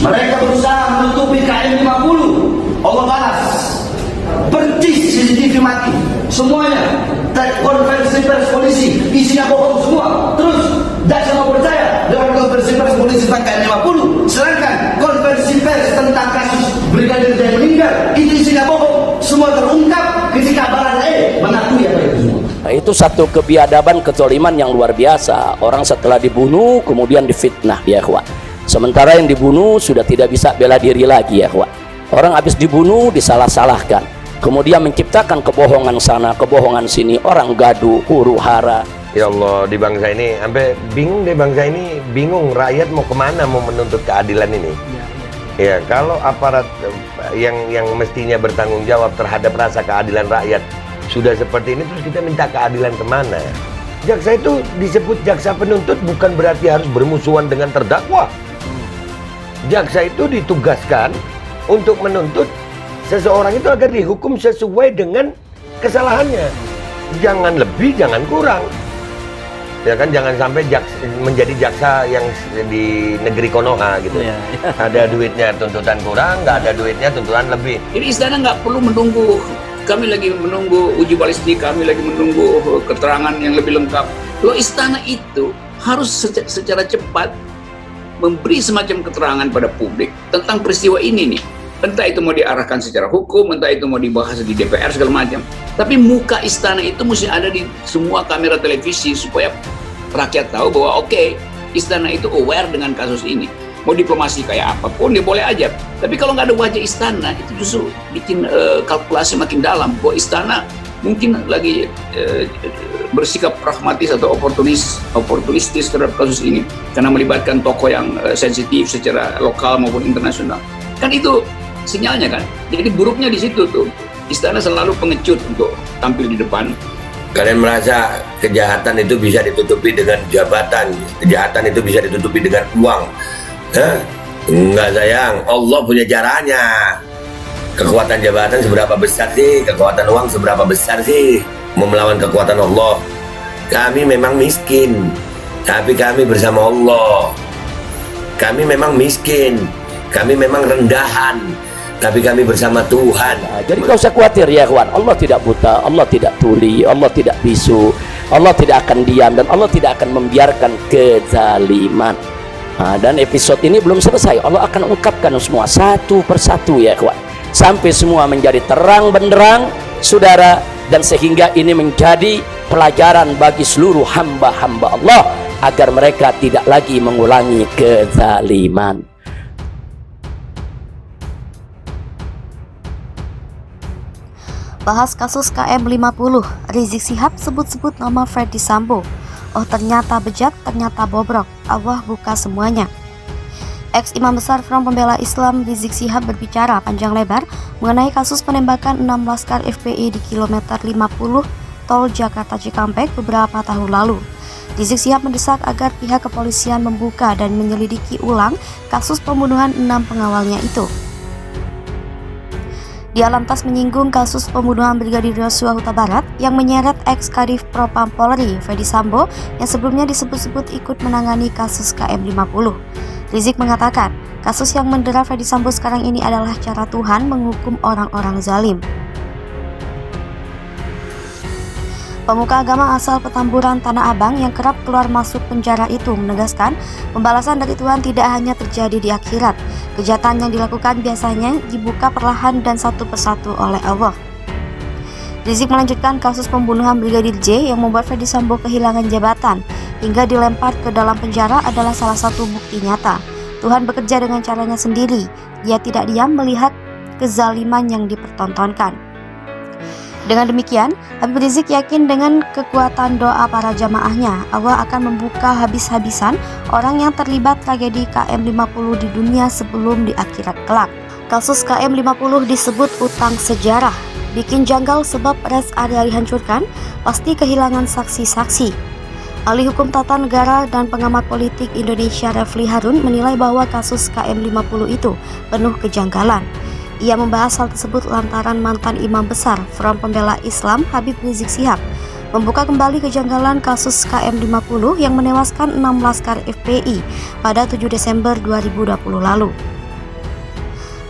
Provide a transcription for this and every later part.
Mereka berusaha menutupi KM 50. Allah balas. Percis CCTV mati. Semuanya. Konferensi pers polisi isinya bohong semua. Terus jaksa mau percaya dengan konferensi pers polisi tentang KM 50. Sedangkan konferensi pers tentang kasus Brigadir J meninggal itu isinya bohong. Semua terungkap ketika Baradae mengakui apa itu semua. Nah, itu satu kebiadaban kezaliman yang luar biasa. Orang setelah dibunuh kemudian difitnah, ya ikhwan. Sementara yang dibunuh sudah tidak bisa bela diri lagi, ya ikhwan. Orang habis dibunuh disalah-salahkan, kemudian menciptakan kebohongan sana, kebohongan sini, orang gaduh, huru hara. Ya Allah, di bangsa ini sampai bingung deh, bangsa ini bingung rakyat mau kemana mau menuntut keadilan ini. Ya, kalau aparat yang mestinya bertanggung jawab terhadap rasa keadilan rakyat sudah seperti ini, terus kita minta keadilan kemana? Jaksa itu disebut jaksa penuntut bukan berarti harus bermusuhan dengan terdakwa. Jaksa itu ditugaskan untuk menuntut seseorang itu agar dihukum sesuai dengan kesalahannya. Jangan lebih, jangan kurang. Ya kan, jangan sampai menjadi jaksa yang di negeri Konoha gitu. Ya. Ada duitnya tuntutan kurang, nggak ada duitnya tuntutan lebih. Jadi istana nggak perlu menunggu. Kami lagi menunggu uji balistik, kami lagi menunggu keterangan yang lebih lengkap. Loh, istana itu harus secara cepat memberi semacam keterangan pada publik tentang peristiwa ini nih. Entah itu mau diarahkan secara hukum, entah itu mau dibahas di DPR segala macam. Tapi muka istana itu mesti ada di semua kamera televisi supaya rakyat tahu bahwa oke, istana itu aware dengan kasus ini. Mau diplomasi kayak apapun dia boleh aja. Tapi kalau nggak ada wajah istana, itu justru bikin kalkulasi makin dalam. Bahwa istana mungkin lagi bersikap pragmatis atau oportunistis terhadap kasus ini karena melibatkan tokoh yang sensitif secara lokal maupun internasional. Kan itu sinyalnya kan. Jadi buruknya di situ tuh. Istana selalu pengecut untuk tampil di depan. Kalian merasa kejahatan itu bisa ditutupi dengan jabatan, kejahatan itu bisa ditutupi dengan uang. Hah? Enggak sayang, Allah punya caranya. Kekuatan jabatan seberapa besar sih? Kekuatan uang seberapa besar sih? Mau melawan kekuatan Allah. Kami memang miskin, tapi kami bersama Allah. Kami memang miskin, kami memang rendahan, tapi kami bersama Tuhan. Nah, jadi kau usah khawatir ya kawan. Allah tidak buta, Allah tidak tuli, Allah tidak bisu, Allah tidak akan diam, dan Allah tidak akan membiarkan kezaliman. Nah, dan episode ini belum selesai. Allah akan ungkapkan semua satu persatu ya kawan, sampai semua menjadi terang benderang saudara, dan sehingga ini menjadi pelajaran bagi seluruh hamba-hamba Allah agar mereka tidak lagi mengulangi kezaliman. Bahas kasus KM 50, Rizik Syihab sebut-sebut nama Ferdy Sambo. Oh ternyata bejat, ternyata bobrok. Allah buka semuanya. Ex-Imam Besar Front Pembela Islam Rizik Syihab berbicara panjang lebar mengenai kasus penembakan 6 laskar FPI di kilometer 50 Tol Jakarta Cikampek beberapa tahun lalu. Rizik Syihab mendesak agar pihak kepolisian membuka dan menyelidiki ulang kasus pembunuhan 6 pengawalnya itu. Dia lantas menyinggung kasus pembunuhan Brigadir Yosua Huta Barat yang menyeret ex-Kadif Propam Polri Ferdy Sambo yang sebelumnya disebut-sebut ikut menangani kasus KM 50. Rizik mengatakan, kasus yang mendera Ferdy Sambo sekarang ini adalah cara Tuhan menghukum orang-orang zalim. Pemuka agama asal Petamburan, Tanah Abang yang kerap keluar masuk penjara itu menegaskan pembalasan dari Tuhan tidak hanya terjadi di akhirat. Kejahatan yang dilakukan biasanya dibuka perlahan dan satu persatu oleh Allah. Rizik melanjutkan kasus pembunuhan Brigadir J yang membuat Ferdy Sambo kehilangan jabatan hingga dilempar ke dalam penjara adalah salah satu bukti nyata. Tuhan bekerja dengan caranya sendiri. Dia tidak diam melihat kezaliman yang dipertontonkan. Dengan demikian, Habib Rizik yakin dengan kekuatan doa para jamaahnya, Allah akan membuka habis-habisan orang yang terlibat tragedi KM 50 di dunia sebelum di akhirat kelak. Kasus KM 50 disebut utang sejarah. Bikin janggal sebab rest area dihancurkan, pasti kehilangan saksi-saksi. Ahli hukum tata negara dan pengamat politik Indonesia Refli Harun menilai bahwa kasus KM 50 itu penuh kejanggalan. Ia membahas hal tersebut lantaran mantan imam besar Front Pembela Islam Habib Rizik Syihab membuka kembali kejanggalan kasus KM 50 yang menewaskan 6 laskar FPI pada 7 Desember 2020 lalu.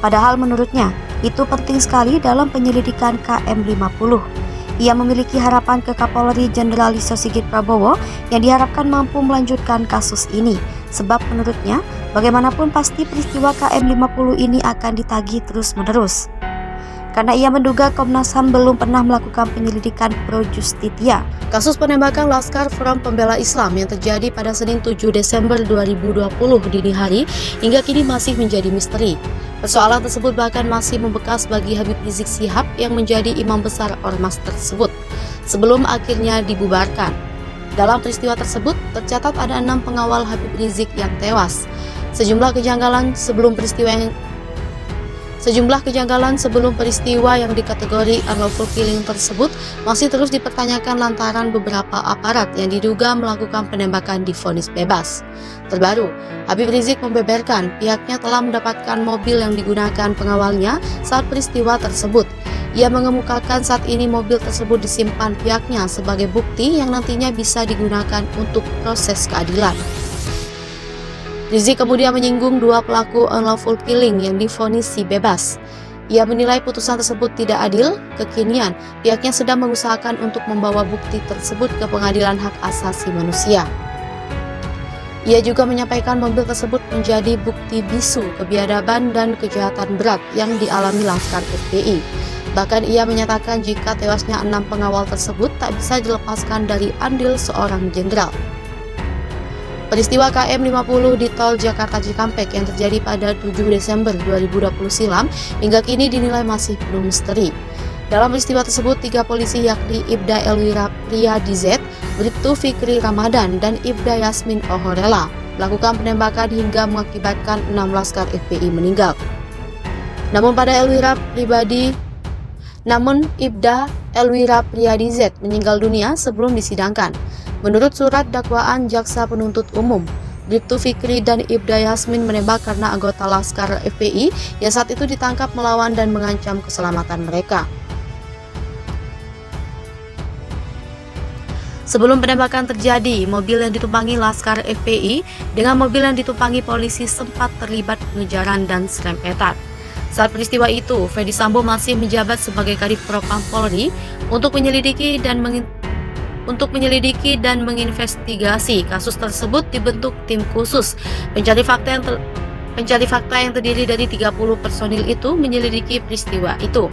Padahal menurutnya, itu penting sekali dalam penyelidikan KM50. Ia memiliki harapan ke Kapolri Jenderal Listio Sigit Prabowo yang diharapkan mampu melanjutkan kasus ini. Sebab menurutnya, bagaimanapun pasti peristiwa KM50 ini akan ditagih terus-menerus. Karena ia menduga Komnas HAM belum pernah melakukan penyelidikan pro justisia. Kasus penembakan Laskar Front Pembela Islam yang terjadi pada Senin 7 Desember 2020 dini hari hingga kini masih menjadi misteri. Persoalan tersebut bahkan masih membekas bagi Habib Rizik Syihab yang menjadi imam besar ormas tersebut sebelum akhirnya dibubarkan. Dalam peristiwa tersebut tercatat ada 6 pengawal Habib Rizik yang tewas. Sejumlah kejanggalan sebelum peristiwa yang dikategori unlawful killing tersebut masih terus dipertanyakan lantaran beberapa aparat yang diduga melakukan penembakan divonis bebas. Terbaru, Habib Rizik membeberkan pihaknya telah mendapatkan mobil yang digunakan pengawalnya saat peristiwa tersebut. Ia mengemukakan saat ini mobil tersebut disimpan pihaknya sebagai bukti yang nantinya bisa digunakan untuk proses keadilan. Rizik kemudian menyinggung 2 pelaku unlawful killing yang difonisi bebas. Ia menilai putusan tersebut tidak adil. Kekinian, pihaknya sedang mengusahakan untuk membawa bukti tersebut ke Pengadilan Hak Asasi Manusia. Ia juga menyampaikan mobil tersebut menjadi bukti bisu kebiadaban dan kejahatan berat yang dialami Laskar FPI. Bahkan ia menyatakan jika tewasnya 6 pengawal tersebut tak bisa dilepaskan dari andil seorang jenderal. Peristiwa KM50 di tol Jakarta Cikampek yang terjadi pada 7 Desember 2020 silam hingga kini dinilai masih penuh misteri. Dalam peristiwa tersebut, 3 polisi yakni Ibda Elwira Priyadizet, Bribtu Fikri Ramadan, dan Ibda Yasmin Ohorela melakukan penembakan hingga mengakibatkan 6 Laskar FPI meninggal. Namun Ibda Elwira Priyadizet meninggal dunia sebelum disidangkan. Menurut surat dakwaan jaksa penuntut umum, Bribtu Fikri dan Ibda Yasmin menembak karena anggota Laskar FPI yang saat itu ditangkap melawan dan mengancam keselamatan mereka. Sebelum penembakan terjadi, mobil yang ditumpangi Laskar FPI dengan mobil yang ditumpangi polisi sempat terlibat pengejaran dan serempetan. Saat peristiwa itu, Ferdy Sambo masih menjabat sebagai Kadif Propam Polri untuk menyelidiki dan menginvestigasi kasus tersebut. Dibentuk tim khusus pencari fakta yang terdiri dari 30 personil itu menyelidiki peristiwa itu.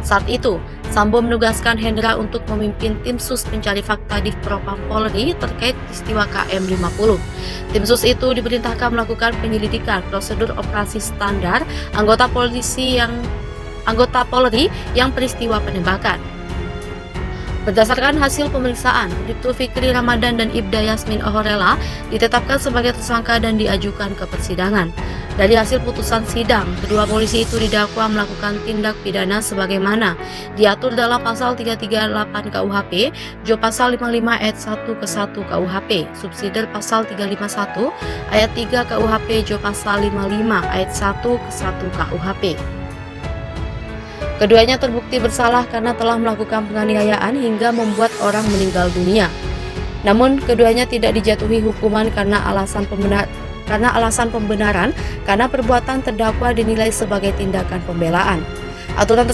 Saat itu, Sambo menugaskan Hendra untuk memimpin tim sus pencari fakta di Propam Polri terkait peristiwa KM50. Tim sus itu diperintahkan melakukan penyelidikan prosedur operasi standar anggota Polri yang peristiwa penembakan. Berdasarkan hasil pemeriksaan, Bribtu Fikri Ramadan dan Ibda Yasmin Ohorela ditetapkan sebagai tersangka dan diajukan ke persidangan. Dari hasil putusan sidang, kedua polisi itu didakwa melakukan tindak pidana sebagaimana diatur dalam pasal 338 KUHP, Jo pasal 55 ayat 1 ke 1 KUHP, subsidiar pasal 351 ayat 3 KUHP, Jo pasal 55 ayat 1 ke 1 KUHP. Keduanya terbukti bersalah karena telah melakukan penganiayaan hingga membuat orang meninggal dunia. Namun, keduanya tidak dijatuhi hukuman karena alasan pembenaran karena perbuatan terdakwa dinilai sebagai tindakan pembelaan. Aturan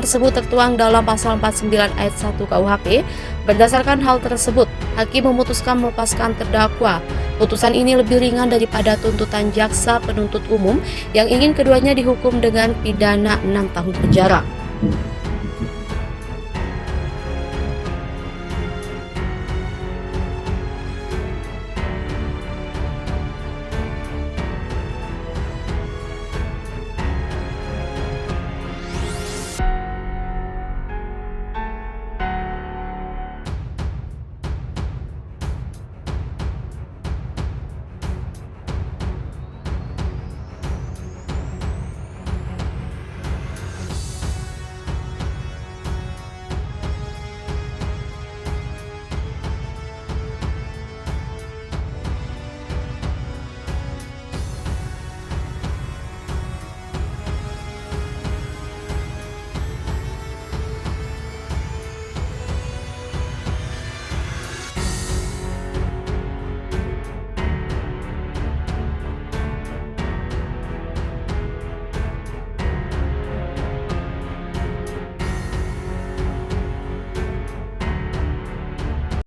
tersebut tertuang dalam pasal 49 ayat 1 KUHP. Berdasarkan hal tersebut, hakim memutuskan melepaskan terdakwa. Putusan ini lebih ringan daripada tuntutan jaksa penuntut umum yang ingin keduanya dihukum dengan pidana 6 tahun penjara.